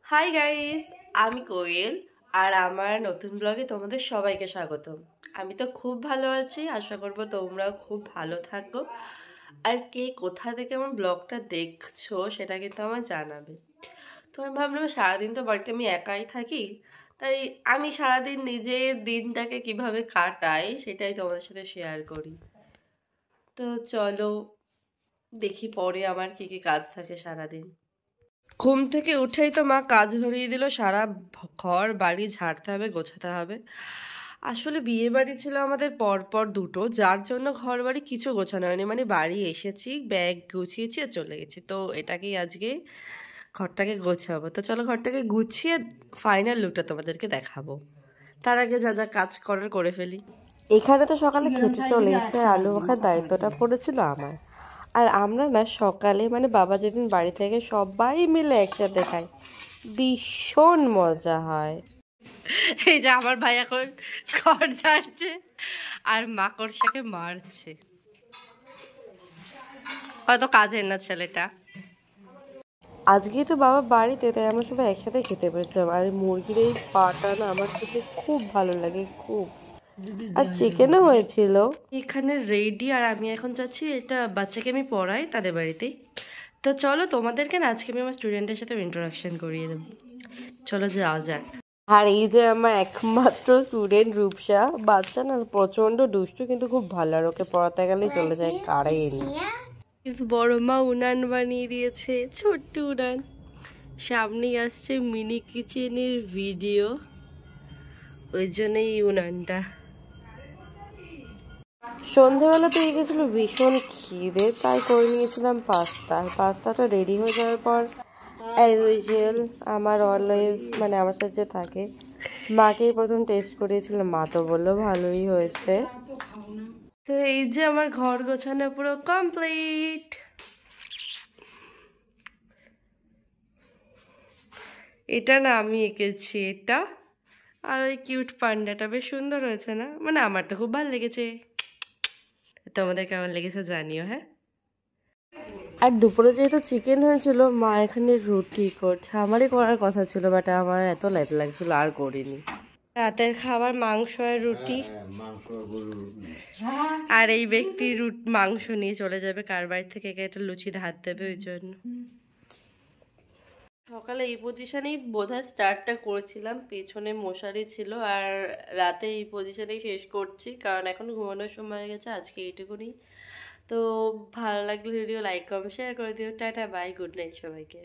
Hi guys, আমি কোয়েল আর আমার নতুন ব্লগে তোমাদের সবাইকে স্বাগত। আমি তো খুব ভালো আছি, আশা করবো তোমরাও খুব ভালো থাকো। আর কে কোথা থেকে আমার ব্লগটা দেখছো সেটা কিন্তু আমার জানাবে। তো আমি ভাবলাম সারাদিন তো বাড়িতে আমি একাই থাকি, তাই আমি সারাদিন নিজের দিনটাকে কিভাবে কাটাই সেটাই তোমাদের সাথে শেয়ার করি। তো চলো দেখি পরে আমার কি কি কাজ থাকে সারাদিন। ঘুম থেকে উঠেই তো মা কাজ ধরিয়ে দিল, সারা ঘর বাড়ি ঝাড়তে হবে, গোছাতে হবে। আসলে বিয়ে বাড়ি ছিল আমাদের পরপর দুটো, যার জন্য ঘর বাড়ি কিছু গোছানো হয়নি। মানে বাড়ি এসেছি, ব্যাগ গুছিয়েছি আর চলে গেছি। তো এটাকেই আজকে ঘরটাকে গোছাবো। তো চলো ঘরটাকে গুছিয়ে ফাইনাল লুকটা তোমাদেরকে দেখাবো। তার আগে যা যা কাজ করার করে ফেলি। এখানে তো সকালে খেতে চলে এসে আলু মাখার দায়িত্বটা পড়েছিল আমার। আর আমরা না সকালে মানে বাবা যেদিন বাড়ি থেকে সবাই মিলে একসাথে খাই, ভীষণ মজা হয়। এই যে আমার ভাই এখন ঘর ঝাড়ছে আর মাকড়সাকে মারছে। হয়তো কাজের না ছেলেটা। আজকে তো বাবা বাড়িতে, তাই আমরা সবাই একসাথে খেতে পেরেছিলাম। আর মুরগির এই পাটা না আমার খেতে খুব ভালো লাগে, খুব। আর চিকেনও হয়েছিল। এখানে রেডি, আর আমি এখন যাচ্ছি, এটা বাচ্চাকে আমি পড়াই তাদের বাড়িতেই। তো চলো তোমাদেরকে না আজকে আমি আমার স্টুডেন্টের সাথে ইন্ট্রোডাকশন করিয়ে দেবো। চলো যাওয়া যাক। আর এই যে আমার একমাত্র স্টুডেন্ট রূপসা, বাচ্চা না প্রচন্ড দুষ্টু কিন্তু খুব ভালো। আর ওকে পড়াতে গেলেই চলে যায় কারেন্ট। কিন্তু বড় মা উনান বানিয়ে দিয়েছে, ছোট্ট উনান। সামনেই আসছে মিনি কিচেনের ভিডিও, ওই জন্যই উনানটা। সন্ধ্যেবেলা পেয়ে গেছিলো ভীষণ খিদে, তাই করে নিয়েছিলাম পাস্তা। পাস্তাটা রেডি হয়ে যাওয়ার পর অ্যাজ ইউজুয়াল আমার অলওয়েজ মানে আমার সাথে যে থাকে, মাকেই প্রথম টেস্ট করিয়েছিলাম। মা তো বললো ভালোই হয়েছে। তো এই যে আমার ঘর গোছানো পুরো কমপ্লিট। এটা না আমি এঁকেছি এটা, আর ওই কিউট পান্ডাটা বেশ সুন্দর হয়েছে না? মানে আমার তো খুব ভালো লেগেছে। তোমাদের কেমন লেগেছে জানিও, হ্যাঁ। আর দুপুরে যেহেতু চিকেন হয়েছিল, মা এখানে রুটি করছে। আমারই করার কথা ছিল, বাট আমার এত লেট লাগছিল আর করিনি। রাতের খাবার মাংস আর রুটি। আর এই ব্যক্তি মাংস নিয়ে চলে যাবে কার বাড়ি থেকে, একটা লুচি ধার দেবে, ওই জন্য। সকালে এই পজিশনেই বোধহয় স্টার্টটা করেছিলাম, পেছনে মশারি ছিল। আর রাতে এই পজিশনেই শেষ করছি, কারণ এখন ঘুমানোর সময় হয়ে গেছে। আজকে এইটুকুনি। তো ভালো লাগলে ভিডিও লাইক কমেন্ট শেয়ার করে দিও। টাটা, বাই, গুড নাইট সবাইকে।